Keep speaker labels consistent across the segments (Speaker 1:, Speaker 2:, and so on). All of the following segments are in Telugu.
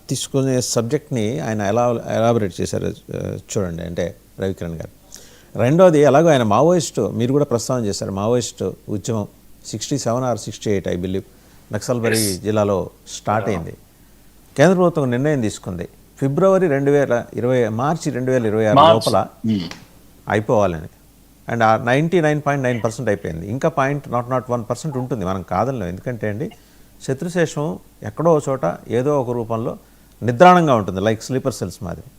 Speaker 1: తీసుకునే సబ్జెక్ట్ని ఆయన ఎలా ఎలాబరేట్ చేశారు చూడండి. అంటే రవికిరణ్ గారు. రెండోది ఎలాగో ఆయన మావోయిస్టు, మీరు కూడా ప్రస్తావన చేశారు, మావోయిస్టు ఉద్యమం 67 or 68 ఐ బిలీవ్ నక్సల్బరీ జిల్లాలో స్టార్ట్ అయింది. కేంద్ర ప్రభుత్వం నిర్ణయం తీసుకుంది ఫిబ్రవరి 2020 మార్చి 2026 లోపల అయిపోవాలని. అండ్ 99.9% అయిపోయింది. ఇంకా 0.01% ఉంటుంది, మనం కాదనలేం. ఎందుకంటే అండి శత్రుశేషం ఎక్కడో చోట ఏదో ఒక రూపంలో నిద్రాణంగా ఉంటుంది, లైక్ స్లీపర్ సెల్స్ మాదిరి.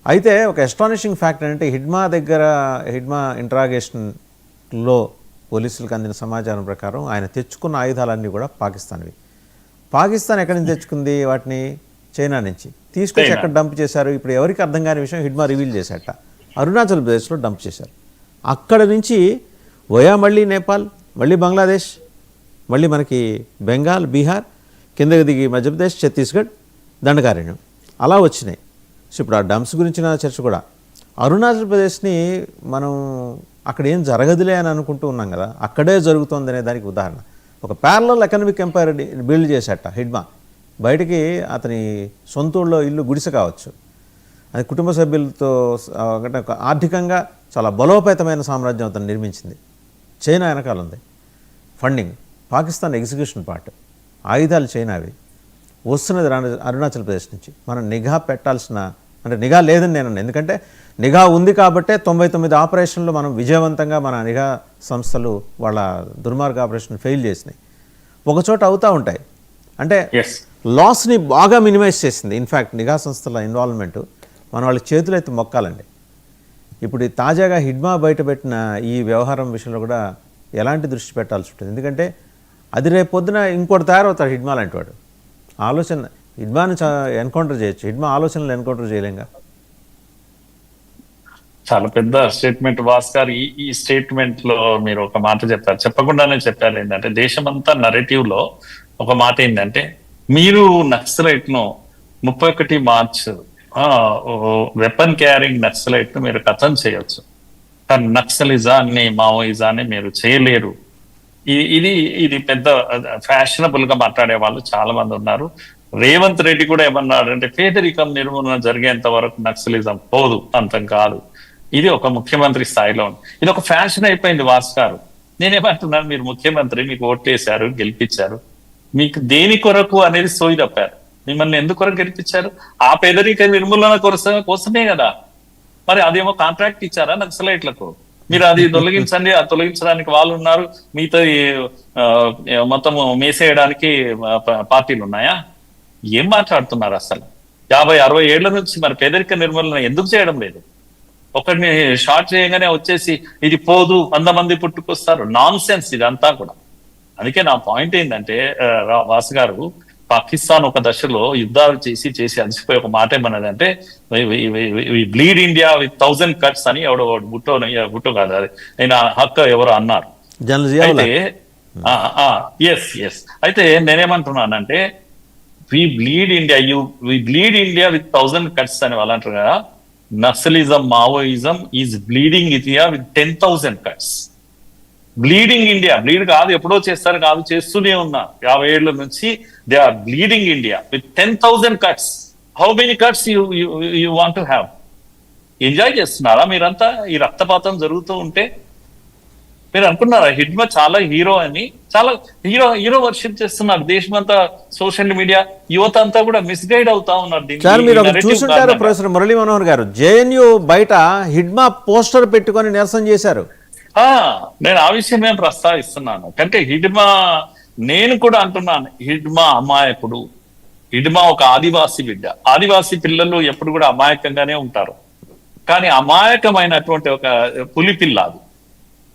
Speaker 1: అయితే ఒక ఎస్టానిషింగ్ ఫ్యాక్ట్ అంటే హిడ్మా ఇంట్రాగేషన్లో పోలీసులకు అందిన సమాచారం ప్రకారం ఆయన తెచ్చుకున్న ఆయుధాలన్నీ కూడా పాకిస్తాన్వి. పాకిస్తాన్ ఎక్కడి నుంచి తెచ్చుకుంది వాటిని? చైనా నుంచి తీసుకొచ్చి ఎక్కడ డంప్ చేశారు? ఇప్పుడు ఎవరికి అర్థం కాని విషయం హిడ్మా రివీల్ చేశాట. అరుణాచల్ ప్రదేశ్లో డంప్ చేశారు. అక్కడ నుంచి వయా మళ్ళీ నేపాల్, మళ్ళీ బంగ్లాదేశ్, మళ్ళీ మనకి బెంగాల్, బీహార్, కిందకి దిగి మధ్యప్రదేశ్, ఛత్తీస్గఢ్, దండకారణ్యం అలా వచ్చినాయి. సో ఇప్పుడు ఆ డంప్స్ గురించిన చర్చ కూడా. అరుణాచల్ ప్రదేశ్ని మనం అక్కడ ఏం జరగదులే అని అనుకుంటూ ఉన్నాం కదా, అక్కడే జరుగుతుంది అనే దానికి ఉదాహరణ ఒక ప్యారలల్ ఎకనామిక్ ఎంపైర్ బిల్డ్ చేశాట హిడ్మా. బయటికి అతని సొంత ఊళ్ళో ఇల్లు గుడిసె కావచ్చు, అది కుటుంబ సభ్యులతో ఆర్థికంగా చాలా బలోపేతమైన సామ్రాజ్యం అతను నిర్మించింది. చైనా వెనకాల ఉంది ఫండింగ్, పాకిస్తాన్ ఎగ్జిక్యూషన్ పార్ట్, ఆయుధాలు చైనావి, వస్తున్నది అరుణాచల్ ప్రదేశ్ నుంచి. మనం నిఘా పెట్టాల్సిన, అంటే నిఘా లేదని నేను, ఎందుకంటే నిఘా ఉంది కాబట్టే 99 ఆపరేషన్లు మనం విజయవంతంగా మన నిఘా సంస్థలు వాళ్ళ దుర్మార్గ ఆపరేషన్ ఫెయిల్ చేసినాయి. ఒకచోట అవుతూ ఉంటాయి, అంటే లాస్ని బాగా మినిమైజ్ చేసింది. ఇన్ఫ్యాక్ట్ నిఘా సంస్థల ఇన్వాల్వ్మెంటు మన వాళ్ళ చేతులు అయితే మొక్కాలండి. ఇప్పుడు తాజాగా హిడ్మా బయటపెట్టిన ఈ వ్యవహారం విషయంలో కూడా ఎలాంటి దృష్టి పెట్టాల్సి ఉంటుంది, ఎందుకంటే అది రేపు పొద్దున ఇంకోటి తయారవుతాడు హిడ్మా లాంటి వాడు. ఆలోచన హిడ్మాని ఎన్కౌంటర్ చేయొచ్చు, హిడ్మా ఆలోచనలు ఎన్కౌంటర్ చేయలేంగా.
Speaker 2: చాలా పెద్ద స్టేట్మెంట్ భాస్కర్. ఈ స్టేట్మెంట్ లో మీరు ఒక మాట చెప్పారు, చెప్పకుండానే చెప్పారు. ఏంటంటే దేశమంతా నరేటివ్ లో ఒక మాట ఏంటంటే, మీరు నక్సలైట్ ను 31 మార్చ్ వెపన్ క్యారింగ్ నక్సలైట్ ను మీరు కథం చేయొచ్చు, కానీ నక్సలిజాన్ని మావోయిజాన్ని మీరు చేయలేరు. ఇది పెద్ద ఫ్యాషనబుల్ గా మాట్లాడే వాళ్ళు చాలా మంది ఉన్నారు. రేవంత్ రెడ్డి కూడా ఏమన్నాడు అంటే, పేదరికం నిర్మూలన జరిగేంత వరకు నక్సలిజం పోదు, అంతం కాదు. ఇది ఒక ముఖ్యమంత్రి స్థాయిలో ఉంది. ఇది ఒక ఫ్యాషన్ అయిపోయింది భాస్కర్. నేనేమంటున్నాను, మీరు ముఖ్యమంత్రి, మీకు ఓట్లేశారు, గెలిపించారు, మీకు దేని కొరకు అనేది సోయి తప్పారు. మిమ్మల్ని ఎందుకు కొరకు గెలిపించారు? ఆ పేదరిక నిర్మూలన కోసమే కదా. మరి అదేమో కాంట్రాక్ట్ ఇచ్చారా నక్సలైట్లకు? మీరు అది తొలగించండి, అది తొలగించడానికి వాళ్ళు ఉన్నారు, మీతో మొత్తం మేసేయడానికి పార్టీలు ఉన్నాయా? ఏం మాట్లాడుతున్నారు అసలు? 50-60 ఏళ్ల నుంచి మరి పేదరిక నిర్మూలన ఎందుకు చేయడం లేదు? ఒకరిని షార్ట్ చేయగానే వచ్చేసి ఇది పోదు, 100 మంది పుట్టుకొస్తారు, నాన్ సెన్స్ ఇదంతా కూడా. అందుకే నా పాయింట్ ఏంటంటే వాసు గారు, పాకిస్తాన్ ఒక దశలో యుద్ధాలు చేసి అలసిపోయి ఒక మాట ఏమన్నదంటే, బ్లీడ్ ఇండియా విత్ 1000 cuts అని ఎవడో బుట్టో కాదు, అది నేను హక్కు ఎవరో అన్నారు. అయితే ఎస్ అయితే నేనేమంటున్నానంటే, we bleed India with 1000 cuts అని వాళ్ళు అంటారు కదా. Naxalism, Maoism is bleeding India with 10,000 cuts. Bleeding India, bleed కాదు ఎప్పుడో చేస్తారు కాదు, చేస్తూనే ఉన్నా 50 ఏళ్ల నుంచి. They are bleeding India with 10,000 cuts. How many cuts you want to have? Enjoy చేస్తున్నారా మీరంతా ఈ రక్తపాతం జరుగుతూ ఉంటే? మీరు అనుకున్నారా హిడ్మా చాలా హీరో అని? చాలా హీరో వర్షిప్ చేస్తున్నారు దేశమంతా. సోషల్ మీడియా యువత అంతా కూడా మిస్గైడ్ అవుతా ఉన్నారు.
Speaker 1: మీరు చూసుంటారు ప్రొఫెసర్ మురళీ మనోహర్ గారు, జేఎన్యూ బయట హిడ్మా పోస్టర్ పెట్టుకొని నిరసన చేశారు.
Speaker 2: నేను ఆ విషయమే ప్రస్తావిస్తున్నాను. కనుక హిడ్మా, నేను కూడా అంటున్నాను, హిడ్మా అమాయకుడు. హిడ్మా ఒక ఆదివాసీ బిడ్డ. ఆదివాసీ పిల్లలు ఎప్పుడు కూడా అమాయకంగానే ఉంటారు, కానీ అమాయకమైనటువంటి ఒక పులి పిల్ల అది.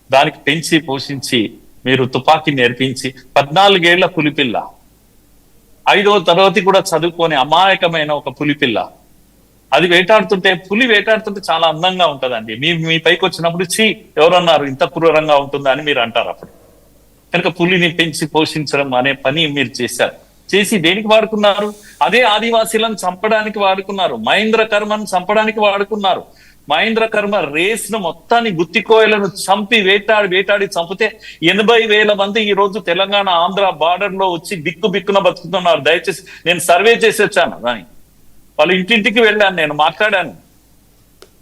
Speaker 2: దానికి పెంచి పోషించి మీరు తుపాకీ నేర్పించి 14 ఏళ్ల పులిపిల్ల, 5వ తరగతి కూడా చదువుకొని అమాయకమైన ఒక పులిపిల్ల, అది పులి వేటాడుతుంటే చాలా అందంగా ఉంటదండి. మీ పైకి వచ్చినప్పుడు ఎవరన్నారు ఇంత క్రూరంగా ఉంటుందా అని మీరు అంటారు అప్పుడు. కనుక పులిని పెంచి పోషించడం అనే పని మీరు చేశారు. చేసి దేనికి వాడుకున్నారు? అదే ఆదివాసీలను చంపడానికి వాడుకున్నారు, మహేంద్ర కర్మను చంపడానికి వాడుకున్నారు. మహేంద్ర కర్మ రేస్ ను మొత్తాన్ని గుత్తికోయలను చంపి వేటాడి చంపితే 80,000 మంది ఈ రోజు తెలంగాణ ఆంధ్ర బార్డర్ లో వచ్చి బిక్కున బతుకుతున్నారు. దయచేసి నేను సర్వే చేసి వచ్చాను దాని, వాళ్ళ ఇంటింటికి వెళ్ళాను, నేను మాట్లాడాను.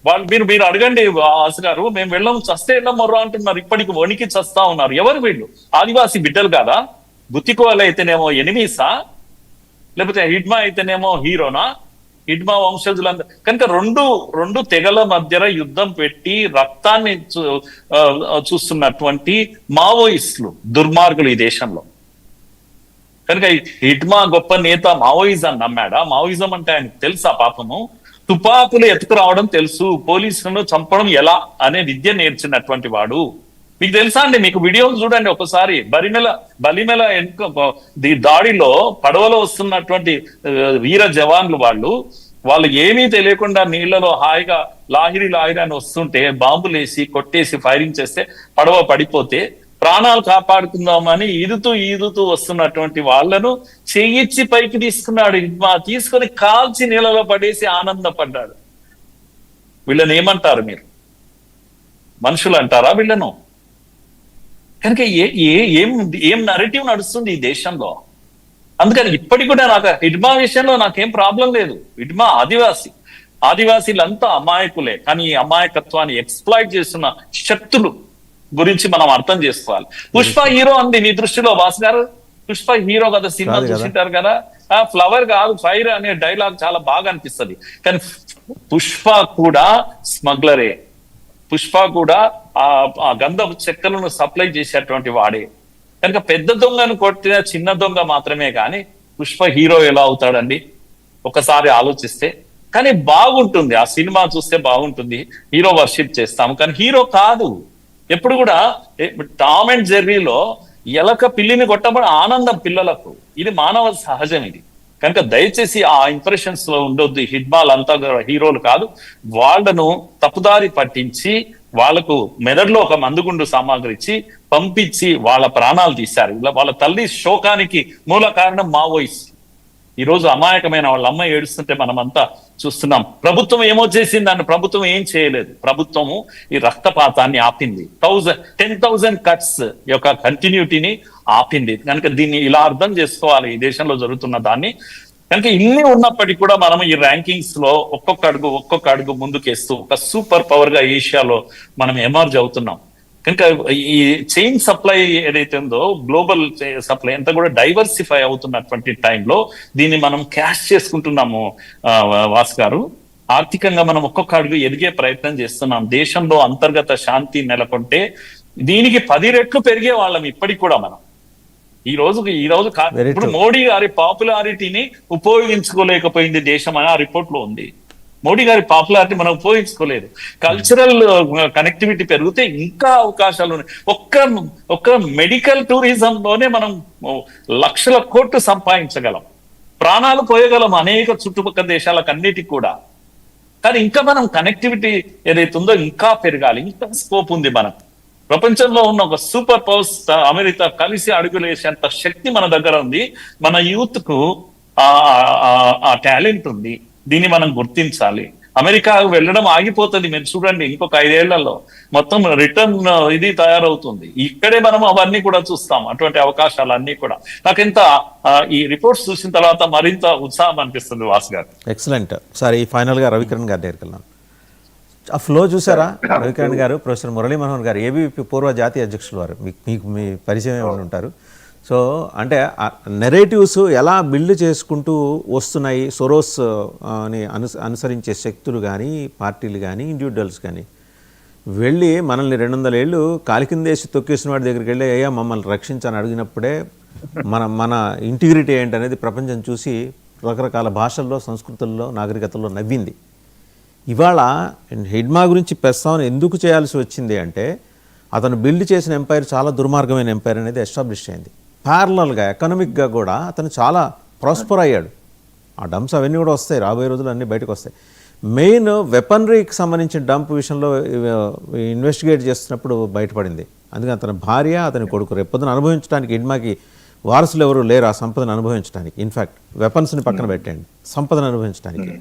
Speaker 2: వాళ్ళు మీరు అడగండి ఆసు గారు, మేము వెళ్ళాము, చస్తే వెళ్ళాం మొర్ర అంటున్నారు. ఇప్పటికి వణికి చస్తా ఉన్నారు. ఎవరు వీళ్ళు? ఆదివాసీ బిడ్డలు కాదా? గుత్తికోయలు అయితేనేమో ఎనిమీసా, లేకపోతే హిడ్మా అయితేనేమో హీరోనా? హిడ్మా వంశజులందరూ కనుక రెండు తెగల మధ్యన యుద్ధం పెట్టి రక్తాన్ని చూస్తున్నటువంటి మావోయిస్టులు దుర్మార్గులు ఈ దేశంలో. కనుక హిడ్మా గొప్ప నేత మావోయిజం నమ్మాడా? మావోయిజం అంటే ఆయనకు తెలుసా పాపము? తుపాకులు ఎత్తుకురావడం తెలుసు, పోలీసులను చంపడం ఎలా అనే విద్య నేర్చినటువంటి వాడు. మీకు తెలుసా అండి? మీకు వీడియోలు చూడండి ఒకసారి. బలిమెల దాడిలో పడవలో వస్తున్నటువంటి వీర జవాన్లు వాళ్ళు ఏమీ తెలియకుండా నీళ్లలో హాయిగా లాహిరి అని వస్తుంటే బాంబులేసి కొట్టేసి ఫైరింగ్ చేస్తే పడవ పడిపోతే ప్రాణాలు కాపాడుకుందామని ఈదుతూ వస్తున్నటువంటి వాళ్ళను చెయ్యిచ్చి పైకి తీసుకున్నాడు. తీసుకొని కాల్చి నీళ్ళలో పడేసి ఆనందపడ్డాడు. వీళ్ళని ఏమంటారు మీరు? మనుషులు అంటారా వీళ్ళను? కనుక ఏం నరేటివ్ నడుస్తుంది ఈ దేశంలో? అందుకని ఇప్పటికి కూడా నాకు హిడ్మా విషయంలో నాకేం ప్రాబ్లం లేదు. హిడ్మా ఆదివాసీలంతా అమాయకులే, కానీ ఈ అమాయకత్వాన్ని ఎక్స్ప్లాయిట్ చేస్తున్న శక్తులు గురించి మనం అర్థం చేసుకోవాలి. పుష్ప హీరో అంది నీ దృష్టిలో వాసు గారు? పుష్ప హీరో కదా, సినిమా చూసింటారు కదా. ఫ్లవర్ కాదు ఫైర్ అనే డైలాగ్ చాలా బాగా అనిపిస్తుంది. కానీ పుష్ప కూడా స్మగ్లరే. పుష్ప కూడా ఆ గంధపు చెక్కలను సప్లై చేసేటువంటి వాడే. కనుక పెద్ద దొంగను కొట్టిన చిన్న దొంగ మాత్రమే కానీ పుష్ప హీరో ఎలా అవుతాడండి ఒకసారి ఆలోచిస్తే? కానీ బాగుంటుంది, ఆ సినిమా చూస్తే బాగుంటుంది, హీరో వర్షిప్ చేస్తాము. కానీ హీరో కాదు. ఎప్పుడు కూడా టామ్ అండ్ జెర్రీలో ఎలక పిల్లిని కొట్టబడి ఆనందం పిల్లలకు. ఇది మానవ సహజం ఇది. కనుక దయచేసి ఆ ఇంప్రెషన్స్ లో ఉండొద్దు. హిడ్మాలంతా హీరోలు కాదు. వాళ్లను తప్పుదారి పట్టించి వాళ్లకు మెదడులో ఒక మందుగుండు సామాగ్రి ఇచ్చి పంపించి వాళ్ళ ప్రాణాలు తీశారు. ఇలా వాళ్ళ తల్లి శోకానికి మూల కారణం మావోయిస్ట్. ఈ రోజు అమాయకమైన వాళ్ళ అమ్మ ఏడుస్తుంటే మనమంతా చూస్తున్నాం. ప్రభుత్వం ఏమో చేసిందని ప్రభుత్వం ఏం చేయలేదు. ప్రభుత్వము ఈ రక్తపాతాన్ని ఆపింది. 10,000 కట్స్ యొక్క కంటిన్యూటీని ఆపింది. కనుక దీన్ని ఇలా అర్థం చేసుకోవాలి ఈ దేశంలో జరుగుతున్న దాన్ని. కనుక ఇన్ని ఉన్నప్పటికీ కూడా మనం ఈ ర్యాంకింగ్స్ లో ఒక్కొక్క అడుగు ముందుకేస్తూ ఒక సూపర్ పవర్ గా ఏషియాలో మనం ఎమర్జ్ అవుతున్నాం. కనుక ఈ చైన్ సప్లై ఏదైతే ఉందో, గ్లోబల్ సప్లై అంతా కూడా డైవర్సిఫై అవుతున్నటువంటి టైంలో దీన్ని మనం క్యాష్ చేసుకుంటున్నాము. వాస్ గారు, ఆర్థికంగా మనం ఒక్కొక్క అడుగు ఎదిగే ప్రయత్నం చేస్తున్నాం. దేశంలో అంతర్గత శాంతి నెలకొంటే దీనికి 10 రెట్లు పెరిగే వాళ్ళం ఇప్పటికి కూడా మనం. ఈ రోజు ఇప్పుడు మోడీ గారి పాపులారిటీని ఉపయోగించుకోలేకపోయింది దేశం అని ఆ రిపోర్ట్ లో ఉంది. మోడీ గారి పాపులారిటీ మనం ఉపయోగించుకోలేదు. కల్చరల్ కనెక్టివిటీ పెరిగితే ఇంకా అవకాశాలు ఉన్నాయి. ఒక్క మెడికల్ టూరిజంలోనే మనం లక్షల కోట్లు సంపాదించగలం, ప్రాణాలు పోయగలం అనేక చుట్టుపక్కల దేశాలకు అన్నిటికి కూడా. కానీ ఇంకా మనం కనెక్టివిటీ ఏదైతే ఉందో ఇంకా పెరగాలి, ఇంకా స్కోప్ ఉంది మనకు. ప్రపంచంలో ఉన్న ఒక సూపర్ పవర్స్ అమెరికా కలిసి అడుగులేసేంత శక్తి మన దగ్గర ఉంది. మన యూత్ కు ఆ టాలెంట్ ఉంది. దీన్ని మనం గుర్తించాలి. అమెరికా వెళ్ళడం ఆగిపోతుంది. మీరు చూడండి, ఇంకొక 5 ఏళ్లలో మొత్తం రిటర్న్ ఇది తయారవుతుంది. ఇక్కడే మనం అవన్నీ కూడా చూస్తాం, అటువంటి అవకాశాలు అన్ని కూడా. నాకెంత ఈ రిపోర్ట్స్ చూసిన తర్వాత మరింత ఉత్సాహం అనిపిస్తుంది వాసు గారు.
Speaker 1: ఎక్సలెంట్. సార్, ఈ ఫైనల్ గా రవికిరణ్ గారి దగ్గరికి వెళ్దాం. ఆ ఫ్లో చూసారా? రవికిరణ్ గారు, ప్రొఫెసర్ మురళీ మనోహర్ గారు ఏబీవీపీ పూర్వ జాతీయ అధ్యక్షులు వారు, మీకు మీ పరిచయం ఉండి ఉంటారు. సో అంటే నెరేటివ్స్ ఎలా బిల్డ్ చేసుకుంటూ వస్తున్నాయి సొరోస్ అని అనుసరించే శక్తులు కానీ, పార్టీలు కానీ, ఇండివిజువల్స్ కానీ వెళ్ళి మనల్ని 200 ఏళ్ళు కాలి కిందేసి తొక్కేసిన వాడి దగ్గరికి వెళ్ళి అయ్యా మమ్మల్ని రక్షించని అడిగినప్పుడే మన ఇంటిగ్రిటీ ఏంటనేది ప్రపంచం చూసి రకరకాల భాషల్లో, సంస్కృతుల్లో, నాగరికతల్లో నవ్వింది. ఇవాళ హిడ్మా గురించి ప్రస్తావన ఎందుకు చేయాల్సి వచ్చింది అంటే, అతను బిల్డ్ చేసిన ఎంపైర్ చాలా దుర్మార్గమైన ఎంపైర్ అనేది ఎస్టాబ్లిష్ అయింది. ప్యారలల్గా ఎకనామిక్గా కూడా అతను చాలా ప్రాస్పర్ అయ్యాడు. ఆ డంప్స్ అవన్నీ కూడా వస్తాయి, రాబోయే రోజులు అన్నీ బయటకు వస్తాయి. మెయిన్ వెపనరీకి సంబంధించిన డంప్ విషయంలో ఇన్వెస్టిగేట్ చేస్తున్నప్పుడు బయటపడింది. అందుకని అతని భార్య, అతని కొడుకు రేపొద్దున అనుభవించడానికి హిడ్మాకి వారసులు ఎవరు లేరు ఆ సంపదను అనుభవించడానికి. ఇన్ఫ్యాక్ట్ వెపన్స్ని పక్కన పెట్టండి, సంపదను అనుభవించడానికి.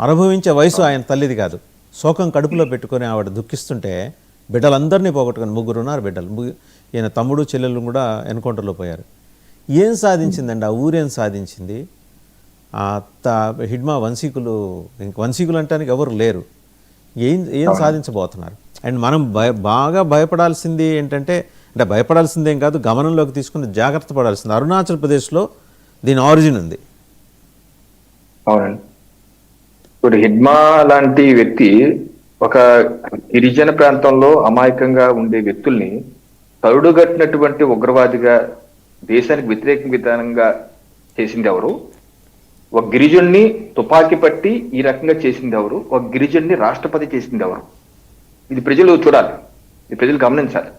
Speaker 1: అనుభవించే వయసు ఆయన తల్లిది కాదు, శోకం కడుపులో పెట్టుకొని ఆవిడ దుఃఖిస్తుంటే బిడ్డలందరినీ పోగొట్టుకొని 3 ఉన్నారు బిడ్డలు. ఈయన తమ్ముడు చెల్లెళ్ళు కూడా ఎన్కౌంటర్లో పోయారు. ఏం సాధించిందండి ఆ ఊరేం సాధించింది? ఆ హిడ్మా వంశీకులు అంటానికి ఎవరు లేరు. ఏం సాధించబోతున్నారు? అండ్ మనం బాగా భయపడాల్సింది ఏంటంటే, అంటే భయపడాల్సిందేం కాదు, గమనంలోకి తీసుకుని జాగ్రత్త పడాల్సింది అరుణాచల్ ప్రదేశ్లో దీని ఆరిజిన్ ఉంది.
Speaker 3: అవునండి. ఇప్పుడు హిడ్మా లాంటి వ్యక్తి ఒక గిరిజన ప్రాంతంలో అమాయకంగా ఉండే వ్యక్తుల్ని కరుడుగట్టినటువంటి ఉగ్రవాదిగా దేశానికి వ్యతిరేక విధానంగా చేసింది ఎవరు? ఒక గిరిజన్ని తుపాకీ పట్టి ఈ రకంగా చేసింది ఎవరు? ఒక గిరిజన్ని రాష్ట్రపతి చేసింది ఎవరు? ఇది ప్రజలు చూడాలి, ఇది ప్రజలు గమనించాలి.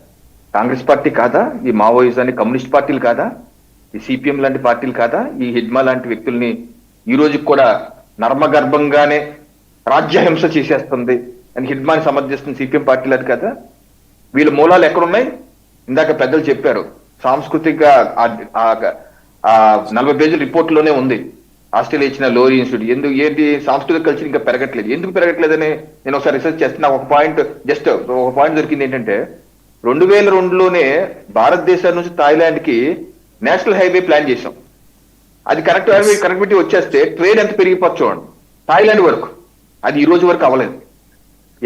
Speaker 3: కాంగ్రెస్ పార్టీ కాదా? ఈ మావోయిజాన్ని కమ్యూనిస్ట్ పార్టీలు కాదా? ఈ సిపిఎం లాంటి పార్టీలు కాదా? ఈ హిడ్మా లాంటి వ్యక్తుల్ని ఈ రోజు కూడా నర్మగర్భంగానే రాజ్యహింస చేసేస్తుంది అని హిడ్మాని సమర్థిస్తుంది సిపిఎం పార్టీలు అది కదా? వీళ్ళ మూలాలు ఎక్కడున్నాయి? ఇందాక పెద్దలు చెప్పారు, సాంస్కృతిక 40 పేజీల రిపోర్ట్ లోనే ఉంది. ఆస్ట్రేలియా ఇచ్చిన లోరీ ఇన్స్టిట్యూట్ ఏంటి సాంస్కృతిక కల్చర్ ఇంకా పెరగట్లేదు. ఎందుకు పెరగట్లేదని నేను ఒకసారి రీసెర్చ్ చేస్తున్నా. ఒక పాయింట్ దొరికింది ఏంటంటే, 2002లోనే భారతదేశం నుంచి థాయిలాండ్ కి నేషనల్ హైవే ప్లాన్ చేశాం. అది కనెక్టివిటీ వచ్చేస్తే ట్రేడ్ ఎంత పెరిగిపోవచ్చు చూడండి, థాయిలాండ్ వరకు. అది ఈ రోజు వరకు అవ్వలేదు.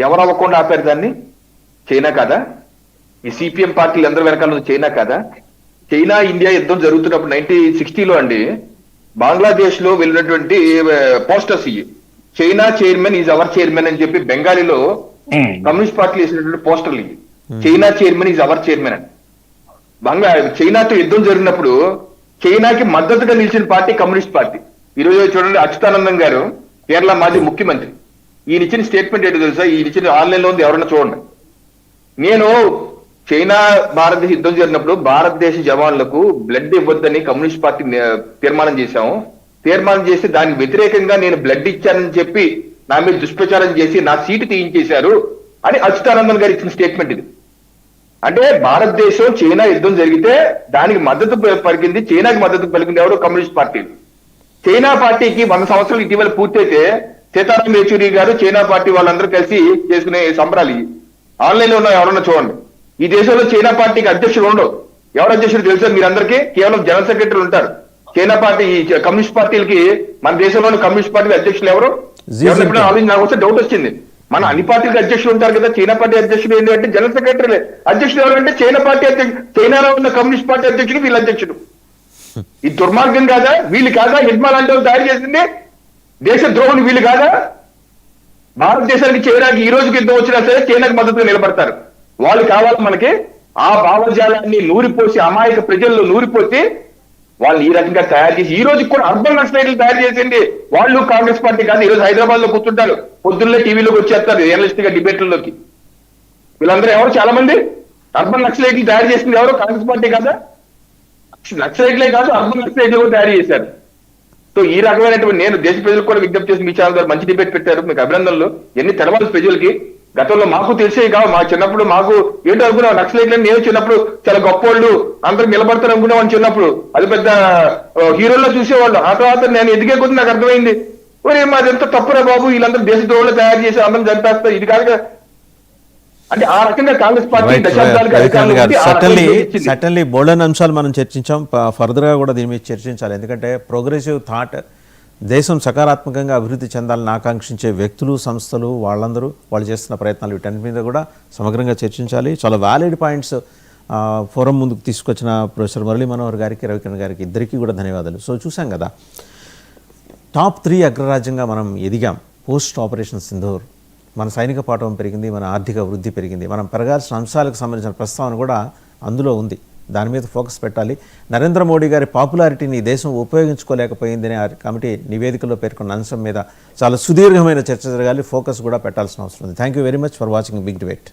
Speaker 3: ఎవరు అవ్వకుండా ఆపారు దాన్ని? చైనా కాదా? ఈ సిపిఎం పార్టీలు అందరూ వెనకాల చైనా కాదా? చైనా ఇండియా యుద్ధం జరుగుతున్నప్పుడు 1960లో అండి, బంగ్లాదేశ్ లో వెళ్ళినటువంటి పోస్టర్స్ ఇవి, China chairman is our chairman అని చెప్పి బెంగాలీలో కమ్యూనిస్ట్ పార్టీలు వేసినటువంటి పోస్టర్లు ఇవి. China chairman is our chairman అని. చైనాతో యుద్ధం జరిగినప్పుడు చైనాకి మద్దతుగా నిలిచిన పార్టీ కమ్యూనిస్ట్ పార్టీ. ఈరోజు చూడండి, అచ్యుతానందన్ గారు కేరళ మాజీ ముఖ్యమంత్రి, ఈయన ఇచ్చిన స్టేట్మెంట్ ఏంటో తెలుసా? ఈయన ఇచ్చిన ఆన్లైన్ లో ఉంది, ఎవరన్నా చూడండి. నేను చైనా భారతదేశ యుద్ధం జరిగినప్పుడు భారతదేశ జవాన్లకు బ్లడ్ ఇవ్వద్దని కమ్యూనిస్ట్ పార్టీ తీర్మానం చేసి దానికి వ్యతిరేకంగా నేను బ్లడ్ ఇచ్చానని చెప్పి నా మీద దుష్ప్రచారం చేసి నా సీటు తీయించేశారు అని అచ్యుతానందన్ గారు ఇచ్చిన స్టేట్మెంట్ ఇది. అంటే భారతదేశం చైనా యుద్ధం జరిగితే దానికి మద్దతు పలికింది, చైనాకి మద్దతు పలికింది ఎవరు? Communist party. చైనా పార్టీకి 100 సంవత్సరాలు ఇటీవల పూర్తయితే సీతారాం యేచూరి గారు చైనా పార్టీ వాళ్ళందరూ కలిసి చేసుకునే సంబరాలు ఆన్లైన్ లో ఉన్నాయి, ఎవరన్నా చూడండి. ఈ దేశంలో చైనా పార్టీకి అధ్యక్షుడు ఉండవు. ఎవరు అధ్యక్షుడు తెలుసా మీరందరికీ? కేవలం జనరల్ సెక్రటరీ ఉంటారు. చైనా పార్టీ ఈ కమ్యూనిస్ట్ పార్టీలకి మన దేశంలోని కమ్యూనిస్ట్ పార్టీ అధ్యక్షులు ఎవరు? ఆలోచన నాకు వస్తే డౌట్ వచ్చింది. మన అన్ని పార్టీలకు అధ్యక్షులు ఉంటారు కదా, చైనా పార్టీ అధ్యక్షుడు ఏంటంటే జనరల్ సెక్రటరీ. అధ్యక్షుడు ఎవరంటే చైనా పార్టీ అధ్యక్షుడు, చైనాలో ఉన్న కమ్యూనిస్ట్ పార్టీ అధ్యక్షుడు వీళ్ళ అధ్యక్షుడు. ఈ దుర్మార్గం కాదా? వీళ్ళు కాదా హిడ్మా లాంటి వాళ్ళు తయారు చేసింది? దేశ ద్రోహులు వీళ్ళు కాదా? భారతదేశానికి చైనాకి ఈ రోజుకి యుద్ధం వచ్చినా సరే చైనాకి మద్దతుగా నిలబడతారు. వాళ్ళు కావాలి మనకి. ఆ భావజాలాన్ని నూరిపోసి అమాయక ప్రజల్లో నూరిపోసి వాళ్ళు ఈ రకంగా తయారు చేసి ఈ రోజు కూడా అర్బన్ నక్సలైట్లు తయారు చేసింది వాళ్ళు కాంగ్రెస్ పార్టీ కాదు. ఈ రోజు హైదరాబాద్ లో కూర్చుంటారు, పొద్దున్నే టీవీలోకి వచ్చేస్తారు జర్నలిస్ట్ గా డిబేట్లలోకి. వీళ్ళందరూ ఎవరు? చాలా మంది అర్బన్ నక్సలైట్లు తయారు చేసింది ఎవరు? కాంగ్రెస్ పార్టీ కాదా? నక్సలైట్లే కాదు, అర్బన్ నక్సలైట్లు కూడా తయారు చేశారు. సో ఈ రకమైనటువంటి నేను దేశ ప్రజలకు కూడా విజ్ఞప్తి చేసి, మీ ఛానల్ ద్వారా మంచి డిబేట్ పెట్టారు, మీకు అభినందనలు. ఎన్ని తెలవాలి ప్రజలకి. గతంలో మాకు తెలిసే కావు, మా చిన్నప్పుడు మాకు ఏంటో అనుకున్నాం నక్సలైట్లని. నేను చిన్నప్పుడు చాలా గొప్పవాళ్ళు అందరూ నిలబడతారు అనుకునేవాడిని చిన్నప్పుడు, అది పెద్ద హీరోల్లో చూసేవాళ్ళు. ఆ తర్వాత నేను ఎదిగే కొద్ది నాకు అర్థమైంది, మరి మాది ఎంత తప్పురా బాబు, వీళ్ళందరూ దేశ ద్రోహులు తయారు చేసి అందరం చంపేస్తారు, ఇది కాదుగా. అంటే ఆ రకంగా కాంగ్రెస్ పార్టీ
Speaker 1: సటన్లీ బోల్డెన్ అంశాలు మనం చర్చించాం. ఫర్దర్గా కూడా దీని మీద చర్చించాలి. ఎందుకంటే ప్రోగ్రెసివ్ థాట్, దేశం సకారాత్మకంగా అభివృద్ధి చెందాలని ఆకాంక్షించే వ్యక్తులు, సంస్థలు, వాళ్ళు చేస్తున్న ప్రయత్నాలు వీటన్నిటి మీద కూడా సమగ్రంగా చర్చించాలి. చాలా వ్యాలిడ్ పాయింట్స్ ఫోరం ముందుకు తీసుకొచ్చిన ప్రొఫెసర్ మురళీ మనోహర్ గారికి, రవికిరణ్ గారికి ఇద్దరికీ కూడా ధన్యవాదాలు. సో చూసాం కదా, టాప్ 3 అగ్రరాజ్యంగా మనం ఎదిగాం పోస్ట్ ఆపరేషన్ సింధూర్. మన సైనిక పాఠవం పెరిగింది, మన ఆర్థిక వృద్ధి పెరిగింది, మనం పెరగాల్సిన అంశాలకు సంబంధించిన ప్రస్తావన కూడా అందులో ఉంది. దాని మీద ఫోకస్ పెట్టాలి. నరేంద్ర మోడీ గారి పాపులారిటీని దేశం ఉపయోగించుకోలేకపోయిందనే కమిటీ నివేదికలో పేర్కొన్న అంశం మీద చాలా సుదీర్ఘమైన చర్చ జరగాలి, ఫోకస్ కూడా పెట్టాల్సిన అవసరం ఉంది. Thank you very much for watching big debate.